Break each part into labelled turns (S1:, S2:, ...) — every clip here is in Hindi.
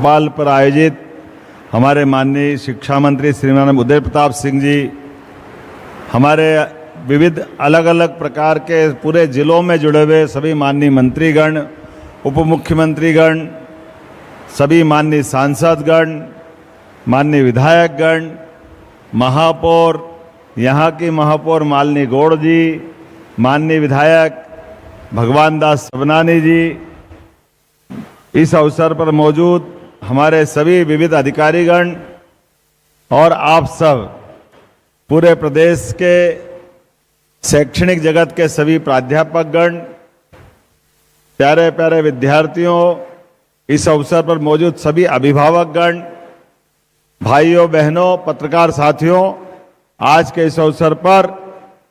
S1: भोपाल पर आयोजित हमारे माननीय शिक्षा मंत्री श्रीमान उदय प्रताप सिंह जी, हमारे विविध अलग अलग प्रकार के पूरे जिलों में जुड़े हुए सभी माननीय मंत्रीगण, उप मुख्यमंत्रीगण, सभी माननीय सांसदगण, माननीय विधायकगण, महापौर, यहाँ की महापौर मालिनी गौड़ जी, माननीय विधायक भगवान दास सबनानी जी, इस अवसर पर मौजूद हमारे सभी विविध अधिकारीगण और आप सब पूरे प्रदेश के शैक्षणिक जगत के सभी प्राध्यापकगण, प्यारे प्यारे विद्यार्थियों, इस अवसर पर मौजूद सभी अभिभावकगण, भाइयों बहनों, पत्रकार साथियों, आज के इस अवसर पर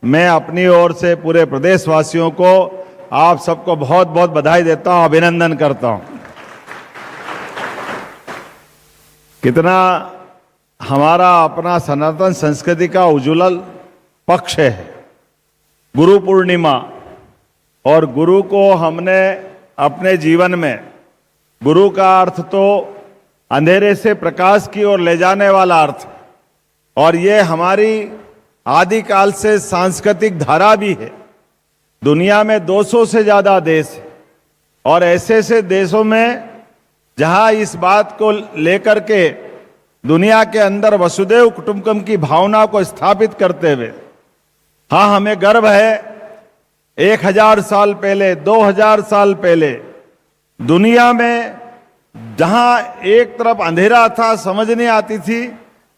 S1: मैं अपनी ओर से पूरे प्रदेशवासियों को आप सबको बहुत बहुत बधाई देता हूं, अभिनंदन करता हूं। कितना हमारा अपना सनातन संस्कृति का उज्ज्वल पक्ष है गुरु पूर्णिमा, और गुरु को हमने अपने जीवन में, गुरु का अर्थ तो अंधेरे से प्रकाश की ओर ले जाने वाला अर्थ, और ये हमारी आदिकाल से सांस्कृतिक धारा भी है। दुनिया में 200 से ज्यादा देश है, और ऐसे ऐसे देशों में जहां इस बात को लेकर के दुनिया के अंदर वसुदेव कुटुंबकम की भावना को स्थापित करते हुए, हाँ, हमें गर्व है 1000 साल पहले, 2000 साल पहले दुनिया में जहां एक तरफ अंधेरा था, समझ नहीं आती थी,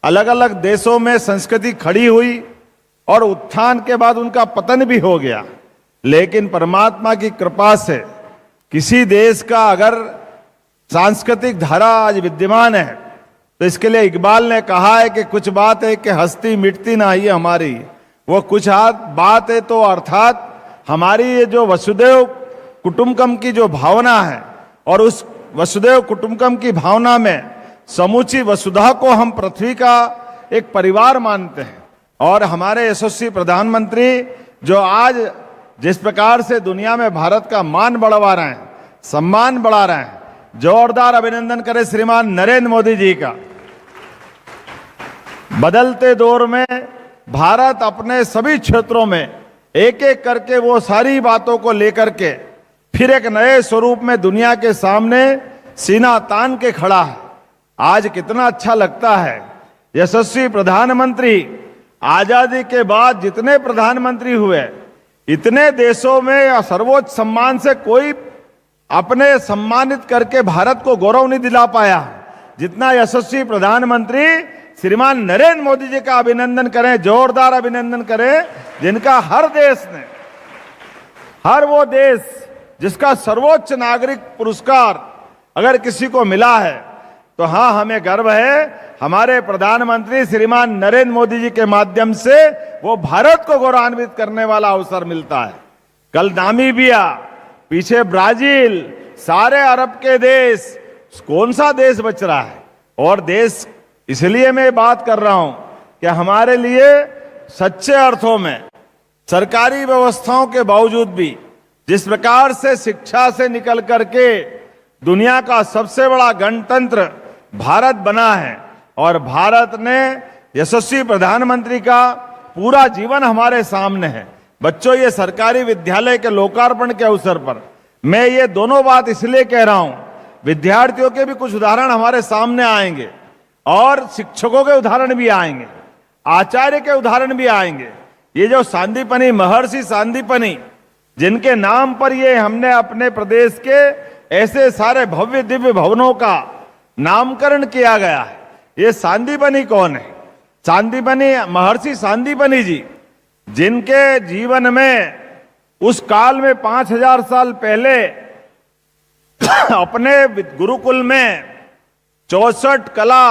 S1: अलग अलग देशों में संस्कृति खड़ी हुई और उत्थान के बाद उनका पतन भी हो गया। लेकिन परमात्मा की कृपा से किसी देश का अगर सांस्कृतिक धारा आज विद्यमान है, तो इसके लिए इकबाल ने कहा है कि कुछ बात है कि हस्ती मिटती ना ही हमारी, वो कुछ बात है तो अर्थात हमारी ये जो वसुदेव कुटुंबकम की जो भावना है, और उस वसुदेव कुटुंबकम की भावना में समूची वसुधा को हम पृथ्वी का एक परिवार मानते हैं। और हमारे यशस्वी प्रधानमंत्री जो आज जिस प्रकार से दुनिया में भारत का मान बढ़वा रहे हैं, सम्मान बढ़ा रहे हैं, जोरदार अभिनंदन करें श्रीमान नरेंद्र मोदी जी का। बदलते दौर में भारत अपने सभी क्षेत्रों में एक एक करके वो सारी बातों को लेकर के फिर एक नए स्वरूप में दुनिया के सामने सीना तान के खड़ा है। आज कितना अच्छा लगता है, यशस्वी प्रधानमंत्री, आजादी के बाद जितने प्रधानमंत्री हुए, इतने देशों में सर्वोच्च सम्मान से कोई अपने सम्मानित करके भारत को गौरव नहीं दिला पाया जितना यशस्वी प्रधानमंत्री श्रीमान नरेंद्र मोदी जी का अभिनंदन करें, जोरदार अभिनंदन करें, जिनका हर देश ने, हर वो देश जिसका सर्वोच्च नागरिक पुरस्कार अगर किसी को मिला है, तो हाँ, हमें गर्व है हमारे प्रधानमंत्री श्रीमान नरेंद्र मोदी जी के माध्यम से वो भारत को गौरवान्वित करने वाला अवसर मिलता है। कल नामीबिया, पीछे ब्राजील, सारे अरब के देश, कौन सा देश बच रहा है? और देश, इसलिए मैं बात कर रहा हूं कि हमारे लिए सच्चे अर्थों में सरकारी व्यवस्थाओं के बावजूद भी जिस प्रकार से शिक्षा से निकल करके दुनिया का सबसे बड़ा गणतंत्र भारत बना है, और भारत ने यशस्वी प्रधानमंत्री का पूरा जीवन हमारे सामने है। बच्चों, ये सरकारी विद्यालय के लोकार्पण के अवसर पर मैं ये दोनों बात इसलिए कह रहा हूं, विद्यार्थियों के भी कुछ उदाहरण हमारे सामने आएंगे और शिक्षकों के उदाहरण भी आएंगे, आचार्य के उदाहरण भी आएंगे। ये जो सांदीपनी, महर्षि सांदीपनी, जिनके नाम पर ये हमने अपने प्रदेश के ऐसे सारे भव्य दिव्य भवनों का नामकरण किया गया है। ये सांदीपनी कौन है? सांदीपनी महर्षि सांदीपनी जी, जिनके जीवन में उस काल में 5000 साल पहले अपने गुरुकुल में 64 कला,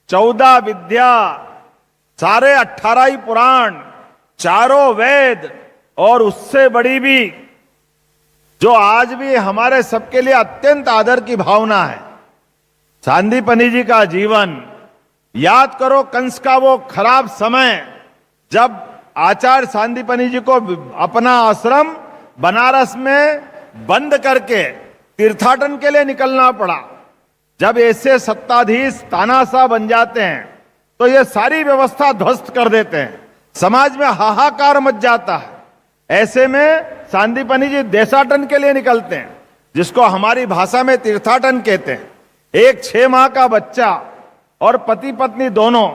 S1: 14 विद्या, सारे 18 ही पुराण, चारों वेद, और उससे बड़ी भी जो आज भी हमारे सबके लिए अत्यंत आदर की भावना है, सांदीपनी जी का जीवन। याद करो कंस का वो खराब समय, जब आचार्य सांदीपनी जी को अपना आश्रम बनारस में बंद करके तीर्थाटन के लिए निकलना पड़ा, जब ऐसे सत्ताधीश तानाशाह बन जाते हैं तो ये सारी व्यवस्था ध्वस्त कर देते हैं, समाज में हाहाकार मच जाता है। ऐसे में सांदीपनि जी देशाटन के लिए निकलते हैं, जिसको हमारी भाषा में तीर्थाटन कहते हैं। एक 6 माह का बच्चा और पति पत्नी दोनों,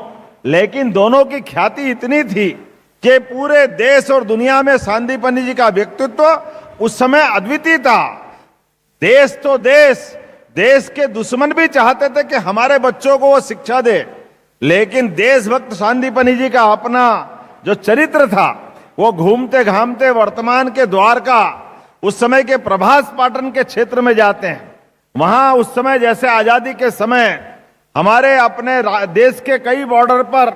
S1: लेकिन दोनों की ख्याति इतनी थी कि पूरे देश और दुनिया में सांदीपनि जी का व्यक्तित्व उस समय अद्वितीय था। देश तो देश के दुश्मन भी चाहते थे कि हमारे बच्चों को वो शिक्षा दे, लेकिन देशभक्त सांदीपनि जी का अपना जो चरित्र था, वो घूमते घामते वर्तमान के द्वारका, उस समय के प्रभास पाटन के क्षेत्र में जाते हैं। वहां उस समय जैसे आजादी के समय हमारे अपने देश के कई बॉर्डर पर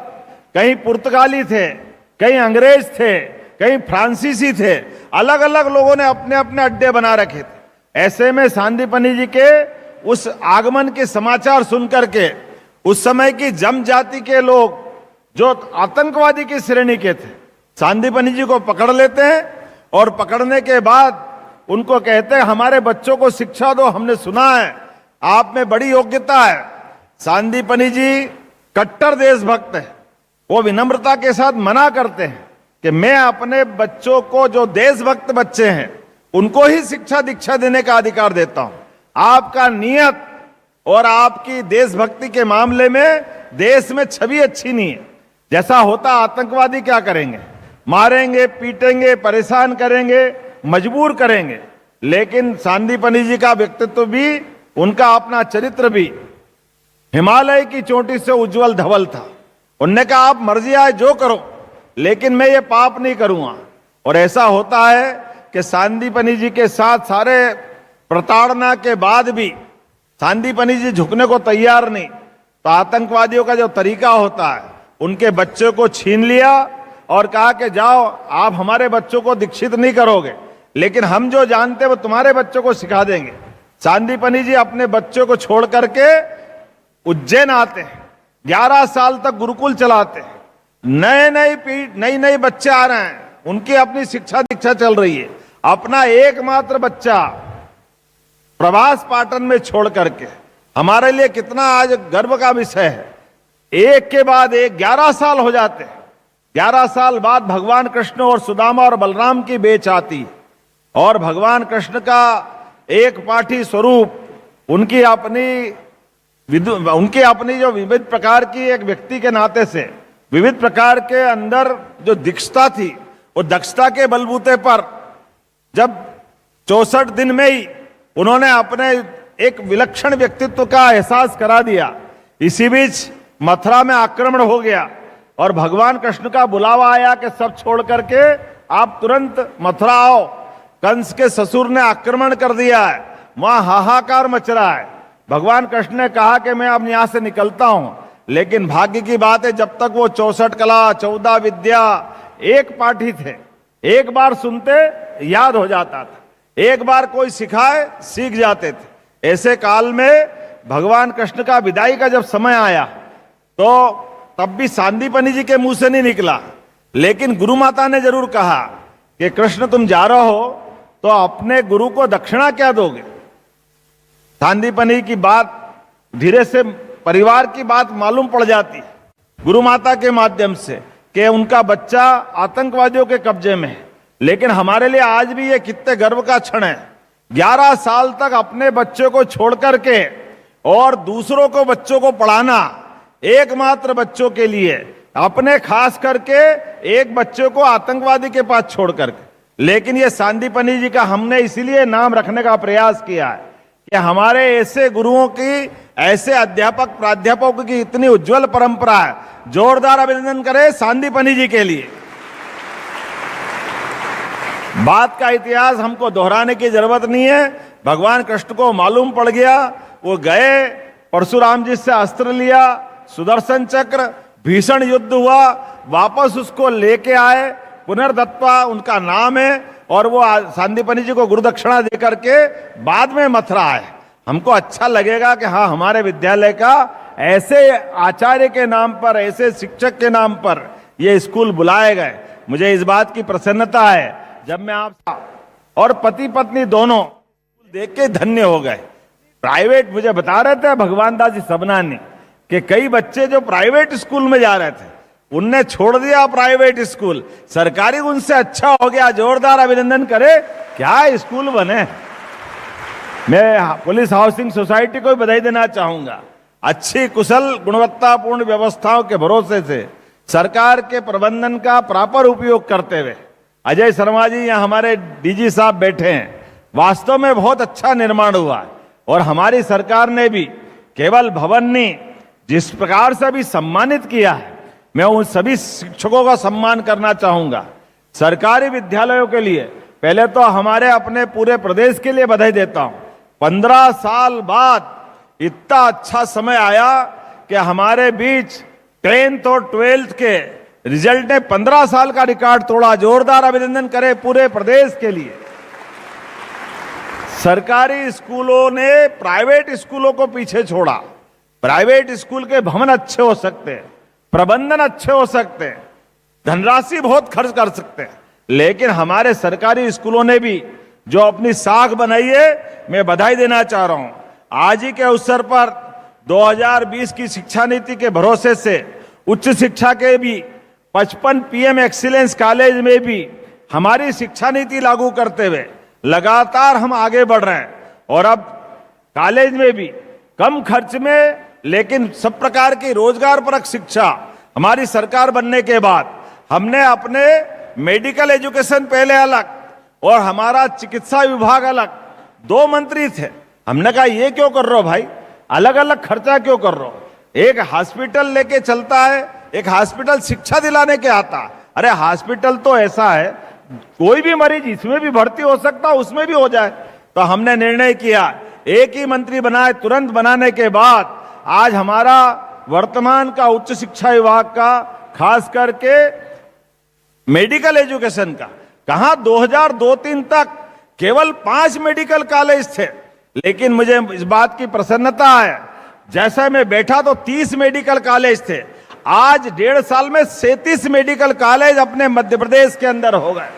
S1: कहीं पुर्तगाली थे, कहीं अंग्रेज थे, कहीं फ्रांसीसी थे, अलग अलग लोगों ने अपने अपने अड्डे बना रखे थे। ऐसे में सांदीपनि जी के उस आगमन के समाचार सुनकर के उस समय की जम जाति के लोग जो आतंकवादी की श्रेणी के थे, सांदीपनि जी को पकड़ लेते हैं और पकड़ने के बाद उनको कहते हैं हमारे बच्चों को शिक्षा दो, हमने सुना है आप में बड़ी योग्यता है। सांदीपनि जी कट्टर देशभक्त है, वो विनम्रता के साथ मना करते हैं कि मैं अपने बच्चों को, जो देशभक्त बच्चे हैं, उनको ही शिक्षा दीक्षा देने का अधिकार देता हूं। आपका नियत और आपकी देशभक्ति के मामले में देश में छवि अच्छी नहीं है। जैसा होता आतंकवादी क्या करेंगे, मारेंगे, पीटेंगे, परेशान करेंगे, मजबूर करेंगे। लेकिन सांदीपनि जी का व्यक्तित्व भी, उनका अपना चरित्र भी हिमालय की चोटी से उज्जवल धवल था। उनने कहा आप मर्जी आए जो करो, लेकिन मैं ये पाप नहीं करूंगा। और ऐसा होता है कि सांदीपनि जी के साथ सारे प्रताड़ना के बाद भी सांदीपनि जी झुकने को तैयार नहीं। तो आतंकवादियों का जो तरीका होता है, उनके बच्चे को छीन लिया और कहा कि जाओ, आप हमारे बच्चों को दीक्षित नहीं करोगे, लेकिन हम जो जानते हैं वो तुम्हारे बच्चों को सिखा देंगे। सांदीपनि जी अपने बच्चों को छोड़ करके उज्जैन आते हैं, 11 साल तक गुरुकुल चलाते हैं। नई बच्चे आ रहे हैं, उनकी अपनी शिक्षा दीक्षा चल रही है। अपना एकमात्र बच्चा प्रभास पाटन में छोड़ करके, हमारे लिए कितना आज गर्व का विषय है, एक के बाद एक 11 साल हो जाते हैं। 11 साल बाद भगवान कृष्ण और सुदामा और बलराम की बेच आती और भगवान कृष्ण का एक पाठी स्वरूप, उनकी अपनी जो विविध प्रकार की एक व्यक्ति के नाते से विविध प्रकार के अंदर जो दक्षता थी, वो दक्षता के बलबूते पर जब 64 दिन में ही उन्होंने अपने एक विलक्षण व्यक्तित्व का एहसास करा दिया। इसी बीच मथुरा में आक्रमण हो गया और भगवान कृष्ण का बुलावा आया कि सब छोड़ करके आप तुरंत मथुरा आओ, कंस के ससुर ने आक्रमण कर दिया है, वहां हाहाकार मच रहा है। भगवान कृष्ण ने कहा कि मैं अब यहां से निकलता हूं, लेकिन भाग्य की बात है जब तक वो 64 कला 14 विद्या एक पाठी थे, एक बार सुनते याद हो जाता था, एक बार कोई सिखाए सीख जाते थे। ऐसे काल में भगवान कृष्ण का विदाई का जब समय आया तो तब भी सांदीपनि जी के मुंह से नहीं निकला, लेकिन गुरु माता ने जरूर कहा कि कृष्ण तुम जा रहे हो तो अपने गुरु को दक्षिणा क्या दोगे। सांदीपनि की बात धीरे से परिवार की बात मालूम पड़ जाती गुरु माता के माध्यम से कि उनका बच्चा आतंकवादियों के कब्जे में है। लेकिन हमारे लिए आज भी ये कितने गर्व का क्षण है, 11 साल तक अपने बच्चों को छोड़ करके और दूसरों को बच्चों को पढ़ाना, एकमात्र बच्चों के लिए, अपने खास करके एक बच्चे को आतंकवादी के पास छोड़ करके। लेकिन ये सांदीपनि जी का हमने इसीलिए नाम रखने का प्रयास किया है कि हमारे ऐसे गुरुओं की, ऐसे अध्यापक प्राध्यापकों की इतनी उज्जवल परंपरा है। जोरदार अभिनंदन करें सांदीपनि जी के लिए। बात का इतिहास हमको दोहराने की जरूरत नहीं है, भगवान कृष्ण को मालूम पड़ गया। वो गए, परशुराम जी से अस्त्र लिया, सुदर्शन चक्र, भीषण युद्ध हुआ, वापस उसको लेके आए, पुनर्दत्ता उनका नाम है, और वो सांदीपनि जी को गुरुदक्षिणा देकर के बाद में मथुरा आए। हमको अच्छा लगेगा कि हाँ, हमारे विद्यालय का ऐसे आचार्य के नाम पर, ऐसे शिक्षक के नाम पर ये स्कूल बुलाए गए। मुझे इस बात की प्रसन्नता है जब मैं आप और पति पत्नी दोनों देख के धन्य हो गए। प्राइवेट, मुझे बता रहे थे भगवान दास जी सबनानी कि कई बच्चे जो प्राइवेट स्कूल में जा रहे थे उनने छोड़ दिया प्राइवेट स्कूल, सरकारी उनसे अच्छा हो गया। जोरदार अभिनंदन करे, क्या स्कूल बने। मैं पुलिस हाउसिंग सोसाइटी को भी बधाई देना चाहूंगा। अच्छी कुशल गुणवत्तापूर्ण व्यवस्थाओं के भरोसे से सरकार के प्रबंधन का प्रॉपर उपयोग करते हुए अजय शर्मा जी यहाँ हमारे डीजी साहब बैठे हैं, वास्तव में बहुत अच्छा निर्माण हुआ है। और हमारी सरकार ने भी केवल भवन नहीं, जिस प्रकार से भी सम्मानित किया है, मैं उन सभी शिक्षकों का सम्मान करना चाहूंगा। सरकारी विद्यालयों के लिए पहले तो हमारे अपने पूरे प्रदेश के लिए बधाई देता हूं। 15 साल बाद इतना अच्छा समय आया कि हमारे बीच 10th और 12th के रिजल्ट ने 15 साल का रिकॉर्ड तोड़ा। जोरदार अभिनंदन करें पूरे प्रदेश के लिए। सरकारी स्कूलों ने प्राइवेट स्कूलों को पीछे छोड़ा। प्राइवेट स्कूल के भवन अच्छे हो सकते हैं, प्रबंधन अच्छे हो सकते हैं, धनराशि बहुत खर्च कर सकते हैं, लेकिन हमारे सरकारी स्कूलों ने भी जो अपनी साख बनाई है, मैं बधाई देना चाह रहा हूं। आज ही के अवसर पर 2020 की शिक्षा नीति के भरोसे से उच्च शिक्षा के भी 55 पीएम एक्सीलेंस कॉलेज में भी हमारी शिक्षा नीति लागू करते हुए लगातार हम आगे बढ़ रहे हैं। और अब कॉलेज में भी कम खर्च में लेकिन सब प्रकार की रोजगार परक शिक्षा हमारी सरकार बनने के बाद हमने अपने मेडिकल एजुकेशन पहले अलग और हमारा चिकित्सा विभाग अलग, 2 मंत्री थे। हमने कहा ये क्यों कर रहे हो भाई, अलग अलग खर्चा क्यों कर रहे हो। एक हॉस्पिटल लेके चलता है, एक हॉस्पिटल शिक्षा दिलाने के आता। अरे हॉस्पिटल तो ऐसा है, कोई भी मरीज इसमें भी भर्ती हो सकता, उसमें भी हो जाए। तो हमने निर्णय किया, एक ही मंत्री बनाए। तुरंत बनाने के बाद आज हमारा वर्तमान का उच्च शिक्षा विभाग का, खास करके मेडिकल एजुकेशन का, कहां 2002-03 तक केवल 5 मेडिकल कॉलेज थे, लेकिन मुझे इस बात की प्रसन्नता है, जैसा मैं बैठा तो 30 मेडिकल कॉलेज थे। आज 1.5 साल में 37 मेडिकल कॉलेज अपने मध्य प्रदेश के अंदर हो गए।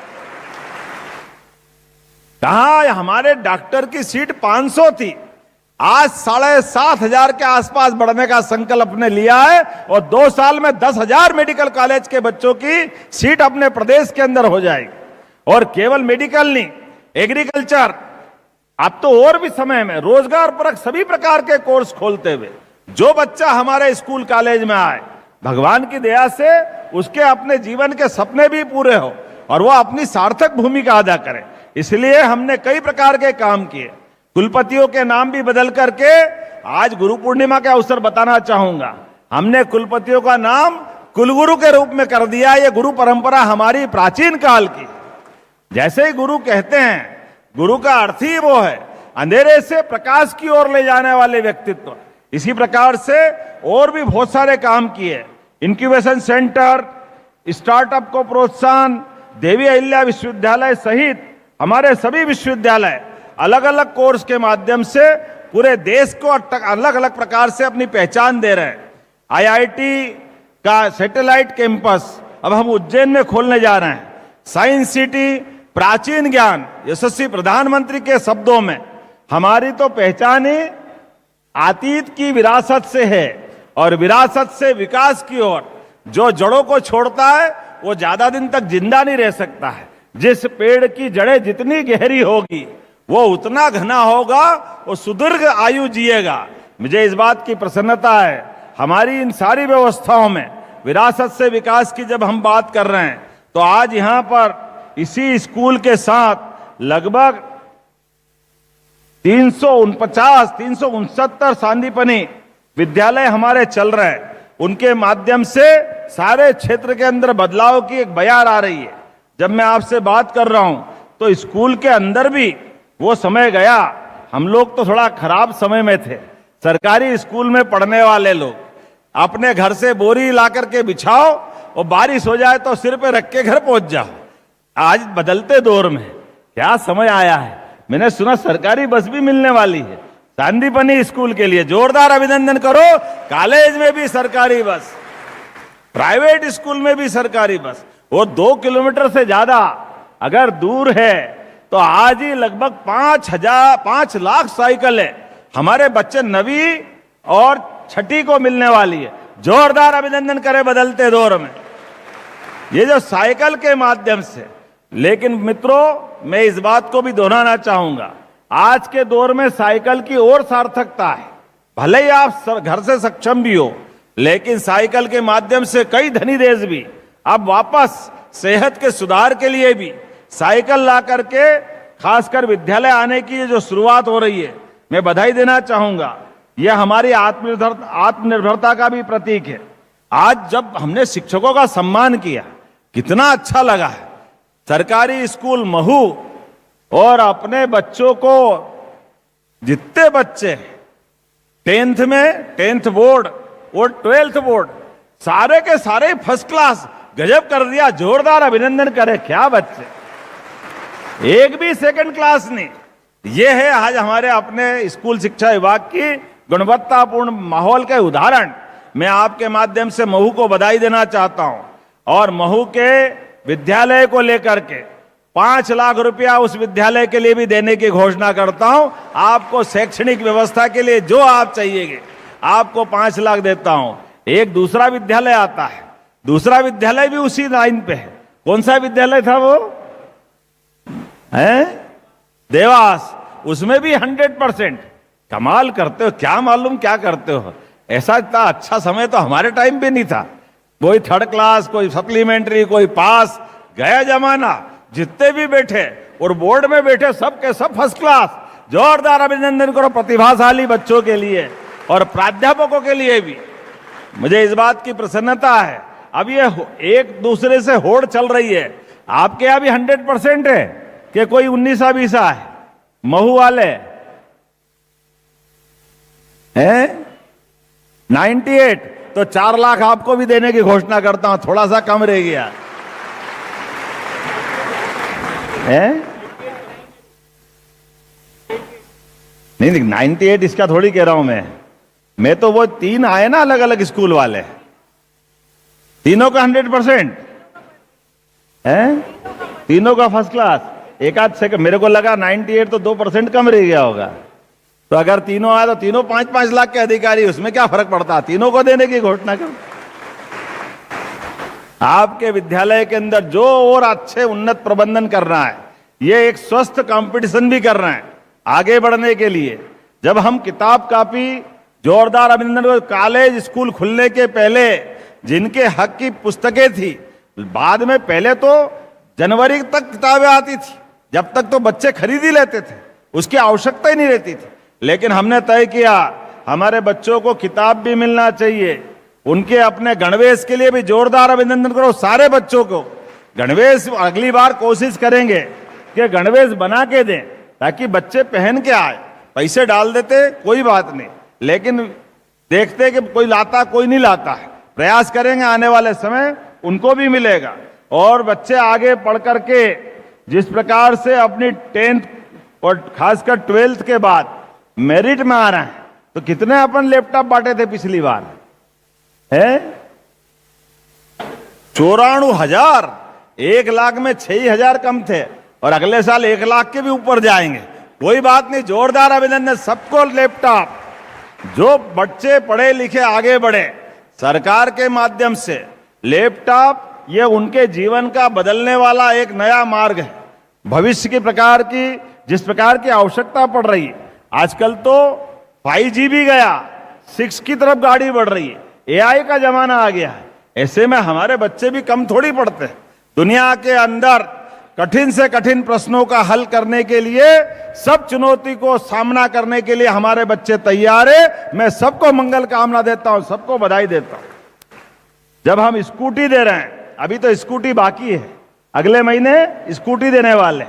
S1: कहां हमारे डॉक्टर की सीट 500 थी, आज 7,500 के आसपास बढ़ने का संकल्प ने लिया है। और 2 साल में 10,000 मेडिकल कॉलेज के बच्चों की सीट अपने प्रदेश के अंदर हो जाएगी। और केवल मेडिकल नहीं, एग्रीकल्चर, अब तो और भी समय में रोजगार परक सभी प्रकार के कोर्स खोलते हुए जो बच्चा हमारे स्कूल कॉलेज में आए, भगवान की दया से उसके अपने जीवन के सपने भी पूरे हो और वो अपनी सार्थक भूमिका अदा करे। इसलिए हमने कई प्रकार के काम किए। कुलपतियों के नाम भी बदल करके आज गुरु पूर्णिमा के अवसर बताना चाहूंगा, हमने कुलपतियों का नाम कुलगुरु के रूप में कर दिया। ये गुरु परंपरा हमारी प्राचीन काल की। जैसे ही गुरु कहते हैं, गुरु का अर्थ ही वो है अंधेरे से प्रकाश की ओर ले जाने वाले व्यक्तित्व। इसी प्रकार से और भी बहुत सारे काम किए। इंक्यूबेशन सेंटर, स्टार्टअप को प्रोत्साहन, देवी अहिल्या विश्वविद्यालय सहित हमारे सभी विश्वविद्यालय अलग अलग कोर्स के माध्यम से पूरे देश को अलग अलग प्रकार से अपनी पहचान दे रहे हैं। आईआईटी का सैटेलाइट कैंपस अब हम उज्जैन में खोलने जा रहे हैं। साइंस सिटी, प्राचीन ज्ञान, यशस्वी प्रधानमंत्री के शब्दों में हमारी तो पहचान ही अतीत की विरासत से है और विरासत से विकास की ओर। जो जड़ों को छोड़ता है वो ज्यादा दिन तक जिंदा नहीं रह सकता है। जिस पेड़ की जड़ें जितनी गहरी होगी वो उतना घना होगा, वो सुदीर्घ आयु जिएगा। मुझे इस बात की प्रसन्नता है, हमारी इन सारी व्यवस्थाओं में विरासत से विकास की जब हम बात कर रहे हैं तो आज यहां पर इसी स्कूल के साथ लगभग 369 सांदीपनी विद्यालय हमारे चल रहे हैं। उनके माध्यम से सारे क्षेत्र के अंदर बदलाव की एक बयार आ रही है। जब मैं आपसे बात कर रहा हूं तो स्कूल के अंदर भी वो समय गया, हम लोग तो थोड़ा खराब समय में थे। सरकारी स्कूल में पढ़ने वाले लोग अपने घर से बोरी ला करके बिछाओ और बारिश हो जाए तो सिर पे रख के घर पहुंच जाओ। आज बदलते दौर में क्या समय आया है, मैंने सुना सरकारी बस भी मिलने वाली है सांदीपनी स्कूल के लिए। जोरदार अभिनंदन करो। कॉलेज में भी सरकारी बस, प्राइवेट स्कूल में भी सरकारी बस। वो 2 किलोमीटर से ज्यादा अगर दूर है तो आज ही लगभग 5 लाख साइकिलें हमारे बच्चे 9वीं और 6ठी को मिलने वाली है। जोरदार अभिनंदन करें बदलते दौर में, ये जो साइकिल के माध्यम से। लेकिन मित्रों, मैं इस बात को भी दोहराना चाहूंगा, आज के दौर में साइकिल की और सार्थकता है। भले ही आप घर से सक्षम भी हो, लेकिन साइकिल के माध्यम से कई धनी देश भी अब वापस सेहत के सुधार के लिए भी साइकिल ला करके, खासकर विद्यालय आने की जो शुरुआत हो रही है, मैं बधाई देना चाहूंगा। यह हमारी आत्मनिर्भरता का भी प्रतीक है। आज जब हमने शिक्षकों का सम्मान किया, कितना अच्छा लगा है। सरकारी स्कूल महू और अपने बच्चों को, जितने बच्चे 10th में 10th बोर्ड और 12th बोर्ड, सारे के सारे फर्स्ट क्लास, गजब कर दिया। जोरदार अभिनंदन करें, क्या बच्चे, एक भी सेकंड क्लास नहीं। यह है आज हमारे अपने स्कूल शिक्षा विभाग की गुणवत्तापूर्ण माहौल के उदाहरण। मैं आपके माध्यम से महू को बधाई देना चाहता हूं और महू के विद्यालय को लेकर के 5 लाख रुपया उस विद्यालय के लिए भी देने की घोषणा करता हूं। आपको शैक्षणिक व्यवस्था के लिए जो आप चाहिएगे, आपको 5 लाख देता हूं। एक दूसरा विद्यालय आता है, दूसरा विद्यालय भी उसी लाइन पे है। कौन सा विद्यालय था वो? है देवास, उसमें भी 100%। कमाल करते हो, क्या मालूम क्या करते हो। ऐसा इतना अच्छा समय तो हमारे टाइम पे नहीं था। कोई 3rd क्लास, कोई सप्लीमेंट्री, कोई पास, गया जमाना। जितने भी बैठे और बोर्ड में बैठे, सब के सब फर्स्ट क्लास। जोरदार अभिनंदन करो प्रतिभाशाली बच्चों के लिए और प्राध्यापकों के लिए भी। मुझे इस बात की प्रसन्नता है, अब ये एक दूसरे से होड़ चल रही है। आपके यहां भी 100% है कि कोई 19-20 है? महू वाले हैं 98, तो 4 लाख आपको भी देने की घोषणा करता हूं। थोड़ा सा कम रह गया है? नहीं 98 इसका थोड़ी कह रहा हूं मैं तो वो 3 आए ना अलग अलग स्कूल वाले, तीनों का 100% है, तीनों का फर्स्ट क्लास। एक आध से मेरे को लगा 98 तो 2% कम रह गया होगा। तो अगर तीनों आए तो तीनों 5-5 लाख के अधिकारी, उसमें क्या फर्क पड़ता, तीनों को देने की घोषणा करो। आपके विद्यालय के अंदर जो और अच्छे उन्नत प्रबंधन करना है, ये एक स्वस्थ कंपटीशन भी करना है आगे बढ़ने के लिए। जब हम किताब कापी, जोरदार अभिनंदन। कॉलेज स्कूल खुलने के पहले जिनके हक की पुस्तकें थी, बाद में पहले तो जनवरी तक किताबें आती थी, जब तक तो बच्चे खरीद ही लेते थे, उसकी आवश्यकता ही नहीं रहती थी। लेकिन हमने तय किया हमारे बच्चों को किताब भी मिलना चाहिए, उनके अपने गणवेश के लिए भी जोरदार अभिनंदन करो सारे बच्चों को। गणवेश अगली बार कोशिश करेंगे कि गणवेश बना के दें ताकि बच्चे पहन के आए। पैसे डाल देते कोई बात नहीं, लेकिन देखते कि कोई लाता कोई नहीं लाता है। प्रयास करेंगे आने वाले समय उनको भी मिलेगा। और बच्चे आगे पढ़ करके जिस प्रकार से अपनी 10th और खासकर 12th के बाद मेरिट में आ रहे हैं, तो कितने अपन लैपटॉप बांटे थे पिछली बार है? 94,000। 1 लाख में 6,000 कम थे और अगले साल 1 लाख के भी ऊपर जाएंगे। कोई बात नहीं, जोरदार अभिनंदन सबको लैपटॉप। जो बच्चे पढ़े लिखे आगे बढ़े, सरकार के माध्यम से लैपटॉप ये उनके जीवन का बदलने वाला एक नया मार्ग है। भविष्य के प्रकार की जिस प्रकार की आवश्यकता पड़ रही है, आजकल तो 5G भी गया, 6 की तरफ गाड़ी बढ़ रही है, AI का जमाना आ गया है। ऐसे में हमारे बच्चे भी कम थोड़ी पढ़ते हैं। दुनिया के अंदर कठिन से कठिन प्रश्नों का हल करने के लिए, सब चुनौती को सामना करने के लिए हमारे बच्चे तैयार है। मैं सबको मंगल कामना देता हूं, सबको बधाई देता हूं। जब हम स्कूटी दे रहे हैं, अभी तो स्कूटी बाकी है, अगले महीने स्कूटी देने वाले।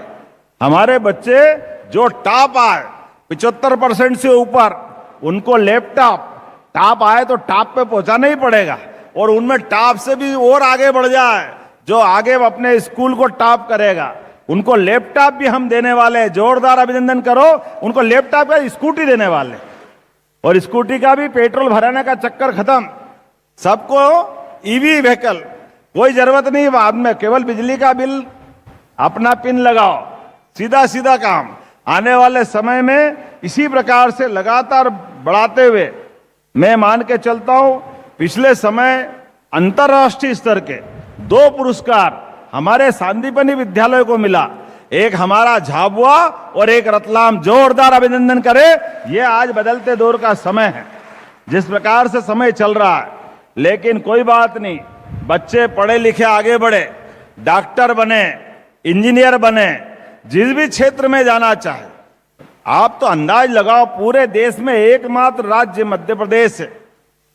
S1: हमारे बच्चे जो टॉप आए 75% से ऊपर, उनको लैपटॉप टॉप आए तो टॉप पे पहुंचाना ही पड़ेगा, और उनमें टॉप से भी और आगे बढ़ जाए, जो आगे अपने स्कूल को टॉप करेगा, उनको लैपटॉप भी हम देने वाले हैं। जोरदार अभिनंदन करो उनको लैपटॉप का, स्कूटी देने वाले। और स्कूटी का भी पेट्रोल भराने का चक्कर खत्म, सबको ईवी व्हीकल, कोई जरूरत नहीं बाद में, केवल बिजली का बिल अपना पिन लगाओ, सीधा सीधा काम। आने वाले समय में इसी प्रकार से लगातार बढ़ाते हुए मैं मान के चलता हूं। पिछले समय अंतर्राष्ट्रीय स्तर के 2 पुरस्कार हमारे सांदीपनि विद्यालय को मिला, एक हमारा झाबुआ और एक रतलाम। जोरदार अभिनंदन करें। यह आज बदलते दौर का समय है, जिस प्रकार से समय चल रहा है। लेकिन कोई बात नहीं, बच्चे पढ़े लिखे आगे बढ़े, डॉक्टर बने, इंजीनियर बने, जिस भी क्षेत्र में जाना चाहे। आप तो अंदाज लगाओ, पूरे देश में एकमात्र राज्य मध्य प्रदेश है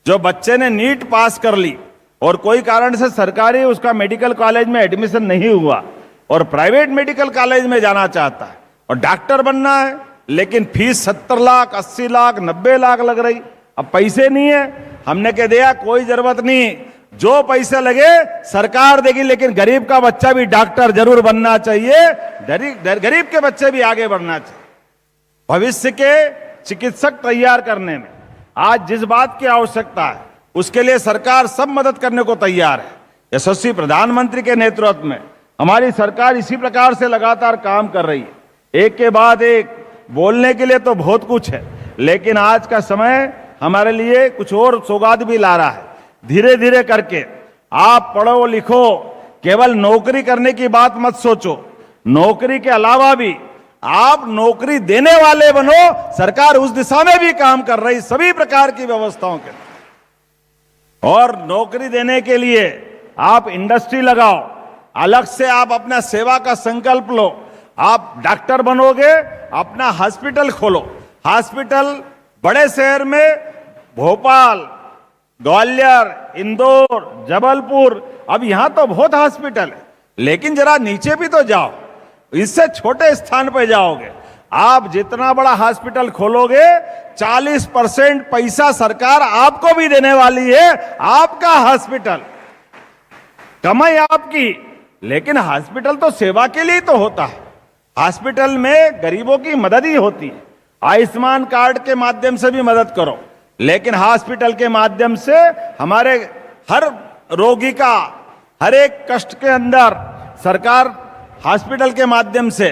S1: जो बच्चे ने नीट पास कर ली और कोई कारण से सरकारी उसका मेडिकल कॉलेज में एडमिशन नहीं हुआ और प्राइवेट मेडिकल कॉलेज में जाना चाहता है और डॉक्टर बनना है, लेकिन फीस 70 लाख, 80 लाख, 90 लाख लग रही। अब पैसे नहीं है, हमने कह दिया कोई जरूरत नहीं, जो पैसे लगे सरकार देगी, लेकिन गरीब का बच्चा भी डॉक्टर जरूर बनना चाहिए, गरीब के बच्चे भी आगे बढ़ना चाहिए। भविष्य के चिकित्सक तैयार करने में आज जिस बात की आवश्यकता है उसके लिए सरकार सब मदद करने को तैयार है। यशस्वी प्रधानमंत्री के नेतृत्व में हमारी सरकार इसी प्रकार से लगातार काम कर रही है। एक के बाद एक बोलने के लिए तो बहुत कुछ है, लेकिन आज का समय हमारे लिए कुछ और सौगात भी ला रहा है। धीरे धीरे करके आप पढ़ो लिखो, केवल नौकरी करने की बात मत सोचो, नौकरी के अलावा भी आप नौकरी देने वाले बनो। सरकार उस दिशा में भी काम कर रही, सभी प्रकार की व्यवस्थाओं के। और नौकरी देने के लिए आप इंडस्ट्री लगाओ, अलग से आप अपना सेवा का संकल्प लो। आप डॉक्टर बनोगे, अपना हॉस्पिटल खोलो। हॉस्पिटल बड़े शहर में भोपाल, ग्वालियर, इंदौर, जबलपुर, अब यहां तो बहुत हॉस्पिटल है, लेकिन जरा नीचे भी तो जाओ, इससे छोटे स्थान पर जाओगे। आप जितना बड़ा हॉस्पिटल खोलोगे 40% पैसा सरकार आपको भी देने वाली है। आपका हॉस्पिटल, कमाई आपकी, लेकिन हॉस्पिटल तो सेवा के लिए तो होता है। हॉस्पिटल में गरीबों की मदद ही होती है। आयुष्मान कार्ड के माध्यम से भी मदद करो, लेकिन हॉस्पिटल के माध्यम से हमारे हर रोगी का हर एक कष्ट के अंदर सरकार हॉस्पिटल के माध्यम से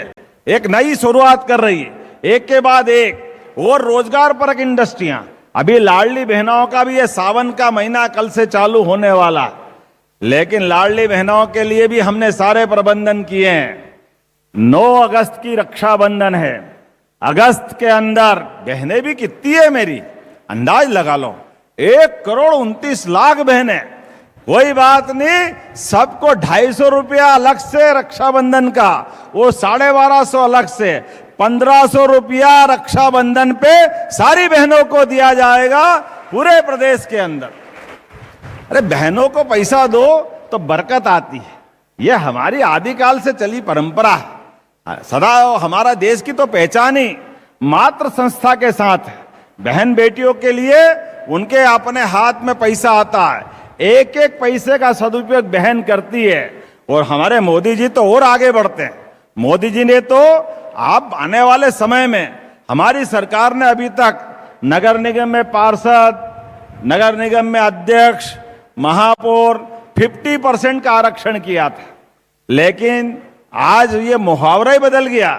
S1: एक नई शुरुआत कर रही है। एक के बाद एक और रोजगार परक इंडस्ट्रियां। अभी लाडली बहनों का भी ये सावन का महीना कल से चालू होने वाला है, लेकिन लाडली बहनों के लिए भी हमने सारे प्रबंधन किए हैं। 9 अगस्त की रक्षाबंधन है, अगस्त के अंदर बहनें भी कितनी है मेरी, अंदाज लगा लो, 1,29,00,000 बहनें। कोई बात नहीं, सबको 250 रुपया अलग से रक्षाबंधन का, वो 1250 अलग से, 1500 रुपया रक्षाबंधन पे सारी बहनों को दिया जाएगा पूरे प्रदेश के अंदर। अरे बहनों को पैसा दो तो बरकत आती है, यह हमारी आदिकाल से चली परंपरा है। सदा हमारा देश की तो पहचान ही मातृ संस्था के साथ है। बहन बेटियों के लिए उनके अपने हाथ में पैसा आता है, एक एक पैसे का सदुपयोग बहन करती है। और हमारे मोदी जी तो और आगे बढ़ते हैं। मोदी जी ने तो आप आने वाले समय में हमारी सरकार ने अभी तक नगर निगम में पार्षद, नगर निगम में अध्यक्ष, महापौर 50% का आरक्षण किया था, लेकिन आज ये मुहावरा ही बदल गया।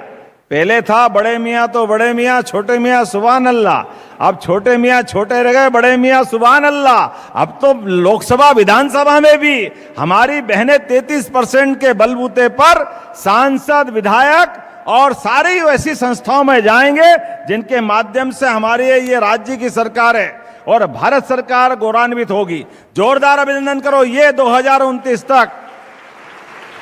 S1: पहले था बड़े मियाँ तो बड़े मियाँ, छोटे मियाँ सुभान अल्लाह। अब छोटे मियाँ छोटे रह गए, बड़े मियाँ सुभान अल्लाह। अब तो लोकसभा विधानसभा में भी हमारी बहनें 33% के बलबूते पर सांसद, विधायक और सारी ऐसी संस्थाओं में जाएंगे जिनके माध्यम से हमारी ये राज्य की सरकार है और भारत सरकार गौरवान्वित होगी। जोरदार अभिनंदन करो। ये 2029 तक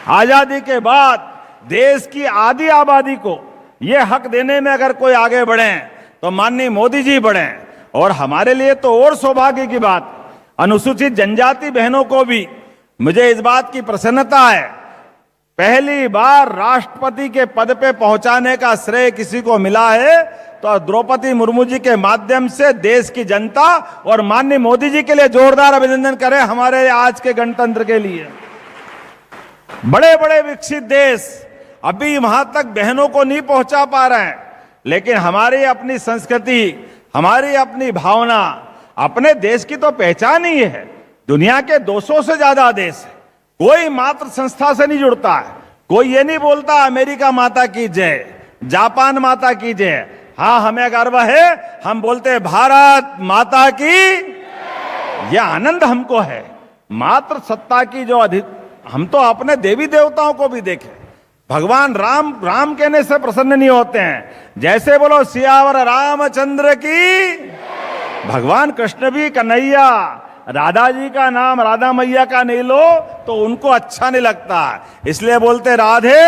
S1: आजादी के बाद देश की आधी आबादी को ये हक देने में अगर कोई आगे बढ़े तो माननीय मोदी जी बढ़े। और हमारे लिए तो और सौभाग्य की बात, अनुसूचित जनजाति बहनों को भी मुझे इस बात की प्रसन्नता है, पहली बार राष्ट्रपति के पद पे पहुंचाने का श्रेय किसी को मिला है तो द्रौपदी मुर्मू जी के माध्यम से देश की जनता और माननीय मोदी जी के लिए जोरदार अभिनंदन करें। हमारे आज के गणतंत्र के लिए बड़े बड़े विकसित देश अभी वहां तक बहनों को नहीं पहुंचा पा रहे हैं, लेकिन हमारी अपनी संस्कृति, हमारी अपनी भावना, अपने देश की तो पहचान ही है। दुनिया के 200 से ज्यादा देश है, कोई मात्र संस्था से नहीं जुड़ता है, कोई ये नहीं बोलता अमेरिका माता की जय, जापान माता की जय। हाँ, हमें गर्व है, हम बोलते हैं भारत माता की। यह आनंद हमको है। मात्र सत्ता की जो हम तो अपने देवी देवताओं को भी देखें, भगवान राम राम कहने से प्रसन्न नहीं होते हैं। जैसे बोलो सियावर रामचंद्र की, भगवान कृष्ण भी कन्हैया, राधा जी का नाम राधा मैया का नहीं लो तो उनको अच्छा नहीं लगता, इसलिए बोलते राधे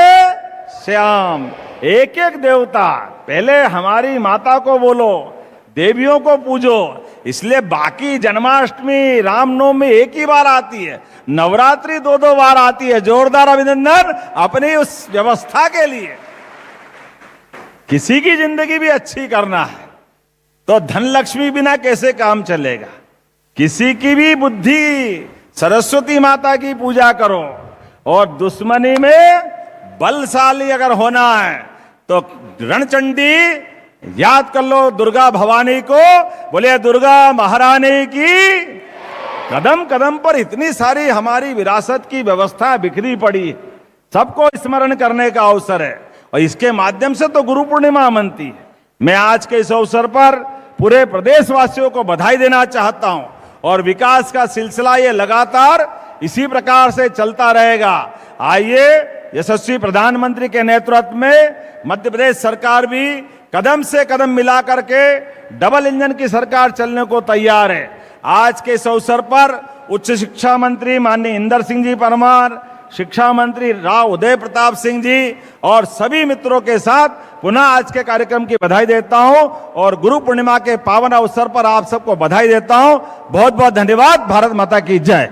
S1: श्याम। एक एक देवता, पहले हमारी माता को बोलो, देवियों को पूजो। इसलिए बाकी जन्माष्टमी रामनवमी एक ही बार आती है, नवरात्रि दो दो बार आती है। जोरदार अभिनंदन अपनी उस व्यवस्था के लिए। किसी की जिंदगी भी अच्छी करना है तो धन लक्ष्मी बिना कैसे काम चलेगा। किसी की भी बुद्धि, सरस्वती माता की पूजा करो। और दुश्मनी में बलशाली अगर होना है तो रणचंडी याद कर लो, दुर्गा भवानी को, बोले दुर्गा महारानी की। कदम कदम पर इतनी सारी हमारी विरासत की व्यवस्था बिखरी पड़ी, सबको स्मरण करने का अवसर है और इसके माध्यम से तो गुरु पूर्णिमा मनती है। मैं आज के इस अवसर पर पूरे प्रदेशवासियों को बधाई देना चाहता हूं और विकास का सिलसिला ये लगातार इसी प्रकार से चलता रहेगा। आइए, यशस्वी प्रधानमंत्री के नेतृत्व में मध्य प्रदेश सरकार भी कदम से कदम मिला करके डबल इंजन की सरकार चलने को तैयार है। आज के इस अवसर पर उच्च शिक्षा मंत्री माननीय इंदर सिंह जी परमार, शिक्षा मंत्री राव उदय प्रताप सिंह जी और सभी मित्रों के साथ पुनः आज के कार्यक्रम की बधाई देता हूं और गुरु पूर्णिमा के पावन अवसर पर आप सबको बधाई देता हूं। बहुत बहुत धन्यवाद। भारत माता की जय।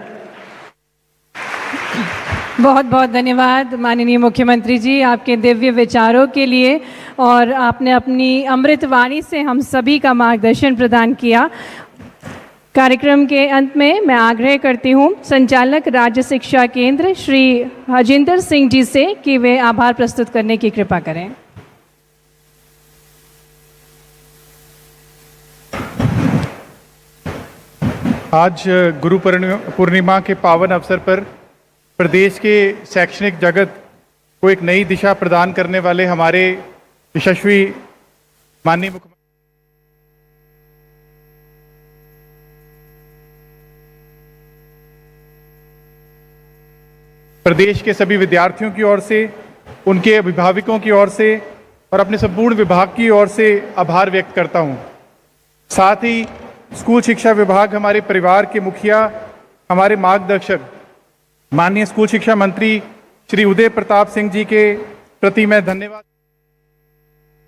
S2: बहुत बहुत धन्यवाद माननीय मुख्यमंत्री जी आपके दिव्य विचारों के लिए, और आपने अपनी अमृत वाणी से हम सभी का मार्गदर्शन प्रदान किया। कार्यक्रम के अंत में मैं आग्रह करती हूँ संचालक राज्य शिक्षा केंद्र श्री हजिंदर सिंह जी से कि वे आभार प्रस्तुत करने की कृपा करें।
S3: आज गुरु पूर्णिमा के पावन अवसर पर प्रदेश के शैक्षणिक जगत को एक नई दिशा प्रदान करने वाले हमारे यशस्वी माननीय मुख्यमंत्री प्रदेश के सभी विद्यार्थियों की ओर से, उनके अभिभावकों की ओर से और अपने संपूर्ण विभाग की ओर से आभार व्यक्त करता हूं। साथ ही स्कूल शिक्षा विभाग, हमारे परिवार के मुखिया, हमारे मार्गदर्शक माननीय स्कूल शिक्षा मंत्री श्री उदय प्रताप सिंह जी के प्रति मैं धन्यवाद